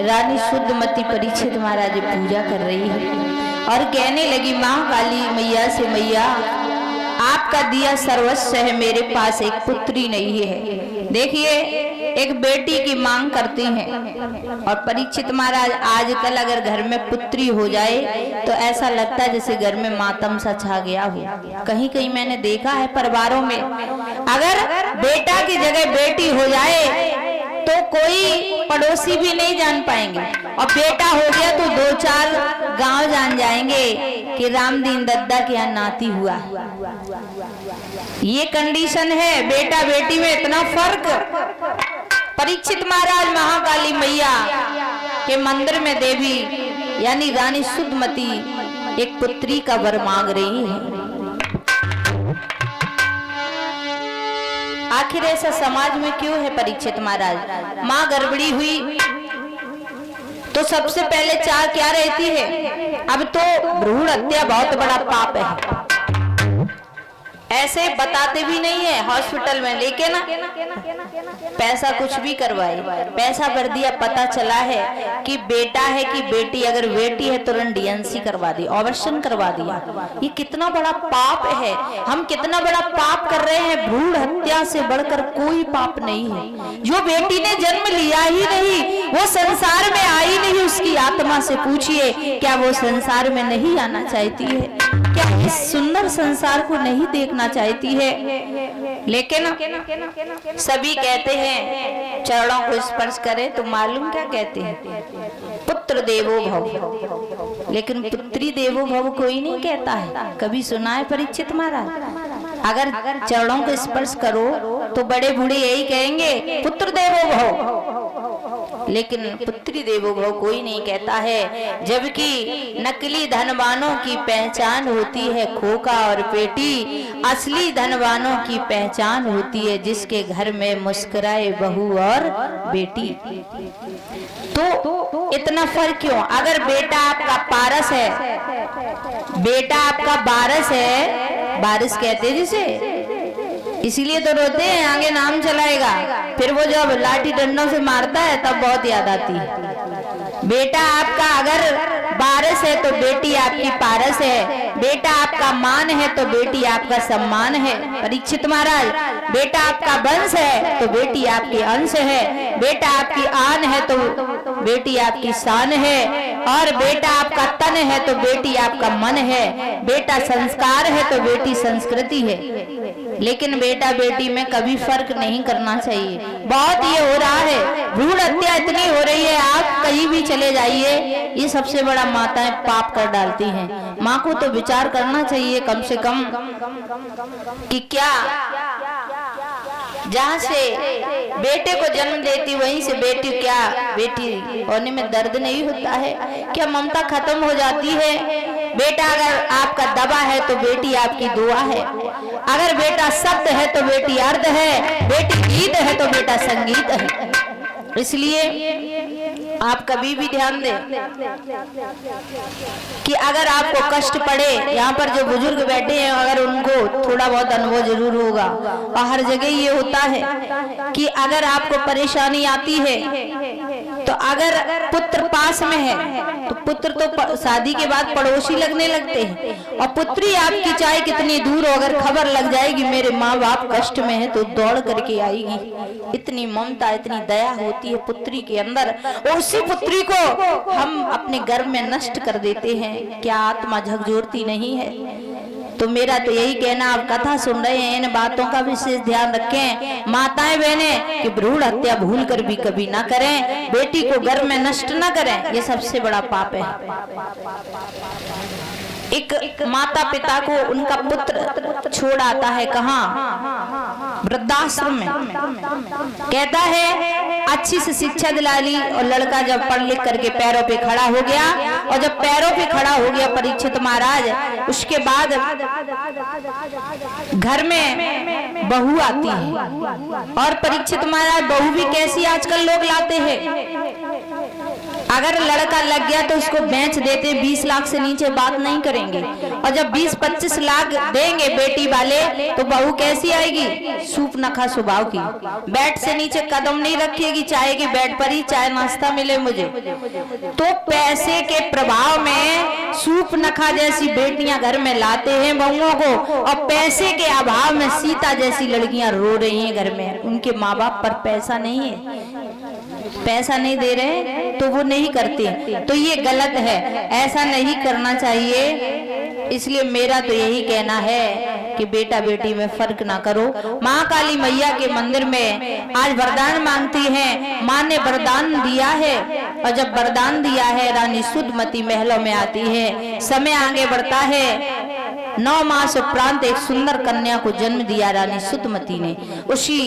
रानी शुद्धमती परीक्षित महाराज पूजा कर रही है और कहने लगी माँ काली मैया से, मैया आपका दिया सर्वस्व है, मेरे पास एक पुत्री नहीं है। देखिए एक बेटी की मांग करती हैं और परीक्षित महाराज आजकल अगर घर में पुत्री हो जाए तो ऐसा लगता है जैसे घर में मातम सा छा गया हो। कहीं कहीं मैंने देखा है परिवारों में अगर बेटा की जगह बेटी हो जाए तो कोई पड़ोसी भी नहीं जान पाएंगे और बेटा हो गया तो 2-4 गांव जान जाएंगे कि रामदीन दद्दा के यहाँ नाती हुआ। ये कंडीशन है बेटा बेटी में इतना फर्क। परीक्षित महाराज महाकाली मैया के मंदिर में देवी यानी रानी शुद्धमती एक पुत्री का वर मांग रही है। आखिर ऐसा समाज में क्यों है परीक्षित महाराज? माँ गड़बड़ी हुई तो सबसे पहले चाह क्या रहती है? अब तो भ्रूण हत्या बहुत बड़ा पाप है, ऐसे बताते भी नहीं है हॉस्पिटल में, लेकिन पैसा कुछ भी करवाए, पैसा भर दिया, पता चला है कि बेटा है कि बेटी, अगर बेटी है तुरंत डीएनसी करवा दी, ऑपरेशन करवा दिया। ये कितना बड़ा पाप है, हम कितना बड़ा पाप कर रहे हैं। भ्रूण हत्या से बढ़कर कोई पाप नहीं है। जो बेटी ने जन्म लिया ही नहीं, वो संसार में आई नहीं, उसकी आत्मा से पूछिए क्या वो संसार में नहीं आना चाहती है? क्या इस सुंदर संसार को नहीं देखना चाहती है? लेकिन सभी कहते हैं चरणों को स्पर्श करें तो मालूम क्या कहते हैं? पुत्र देवो भव। लेकिन पुत्री देवो भव कोई नहीं कहता है। कभी सुना है परीक्षित महाराज? अगर चरणों को स्पर्श करो तो बड़े बूढ़े यही कहेंगे पुत्र देवो भव, लेकिन पुत्री देवो भव कोई नहीं कहता है। जबकि नकली धनवानों की पहचान होती है खोका और पेटी, असली धनवानों की पहचान होती है जिसके घर में मुस्कुराए बहू और बेटी। तो इतना फर्क क्यों? अगर बेटा आपका पारस है, बेटा आपका बारस है, बारिश कहते जिसे, इसीलिए तो रोते हैं आगे नाम चलाएगा, फिर वो जब लाठी डंडों से मारता है तब बहुत याद आती है। बेटा आपका अगर बारस है तो बेटी आपकी पारस है, बेटा आपका मान है तो बेटी आपका सम्मान है। परीक्षित महाराज, बेटा आपका वंश है तो बेटी आपकी अंश है, बेटा आपकी आन है तो बेटी आपकी शान है, और बेटा आपका तन है तो बेटी आपका मन है, बेटा संस्कार है तो बेटी संस्कृति है। लेकिन बेटा बेटी में कभी फर्क नहीं करना चाहिए। बहुत ये हो रहा है, भ्रूण हत्या इतनी हो रही है, आप कहीं भी चले जाइए, ये सबसे बड़ा माताएं पाप कर डालती हैं। माँ को तो विचार करना चाहिए कम से कम कि क्या जहाँ से बेटे को जन्म देती वहीं से बेटी, क्या बेटी होने में दर्द नहीं होता है? क्या ममता खत्म हो जाती है? बेटा अगर आपका दबा है तो बेटी आपकी दुआ है, अगर बेटा सत्य है तो बेटी अर्ध है, बेटी गीत है तो बेटा संगीत है। इसलिए आप कभी भी ध्यान दें कि अगर आपको कष्ट पड़े, यहाँ पर जो बुजुर्ग बैठे हैं अगर उनको थोड़ा बहुत अनुभव जरूर होगा, और हर जगह ये होता है कि अगर आपको परेशानी आती है तो अगर पुत्र पास में है तो पुत्र तो शादी के बाद पड़ोसी लगने लगते हैं, और पुत्री आपकी चाहे कितनी दूर हो, अगर खबर लग जाएगी मेरे माँ बाप कष्ट में है तो दौड़ करके आएगी। इतनी ममता इतनी दया होती है पुत्री के अंदर, और उसी पुत्री को हम अपने गर्भ में नष्ट कर देते हैं। क्या आत्मा झकझोरती नहीं है? तो मेरा तो यही कहना, आप कथा सुन रहे हैं इन बातों का विशेष ध्यान रखें माताएं बहनें, कि भ्रूण हत्या भूल कर भी कभी ना करें, बेटी को गर्भ में नष्ट ना करें, ये सबसे बड़ा पाप है। एक माता पिता को उनका पुत्र छोड़ आता है, कहाँ? वृद्धाश्रम में। कहता है अच्छी से शिक्षा दिला ली, और लड़का जब पढ़ लिख करके पैरों पे खड़ा हो गया, और जब पैरों पे खड़ा हो गया परीक्षित महाराज, उसके बाद घर में बहू आती है। और परीक्षित महाराज बहू भी कैसी आजकल लोग लाते हैं, अगर लड़का लग गया तो उसको बेच देते, 20 लाख से नीचे बात नहीं करेंगे। और जब 20-25 लाख देंगे बेटी वाले तो बहू कैसी आएगी? सूप नखा स्वभाव की, बेड से नीचे कदम नहीं रखेगी, चाहेगी बेड पर ही चाय नाश्ता मिले मुझे। तो पैसे के प्रभाव में सूप नखा जैसी बेटियां घर में लाते हैं बहुओं को, और पैसे के अभाव में सीता जैसी लड़कियां रो रही हैं घर में। उनके माँ बाप पर पैसा नहीं है, पैसा नहीं दे रहे तो वो नहीं करते। तो ये गलत है, ऐसा नहीं करना चाहिए। इसलिए मेरा तो यही कहना है कि बेटा बेटी में फर्क ना करो। माँ काली मैया के मंदिर में आज वरदान मांगती हैं, माँ ने वरदान दिया है, और जब वरदान दिया है रानी सुधमती महलों में आती है। समय आगे बढ़ता है, 9 मास उपरांत एक सुंदर कन्या को जन्म दिया रानी सुधमती ने। उसी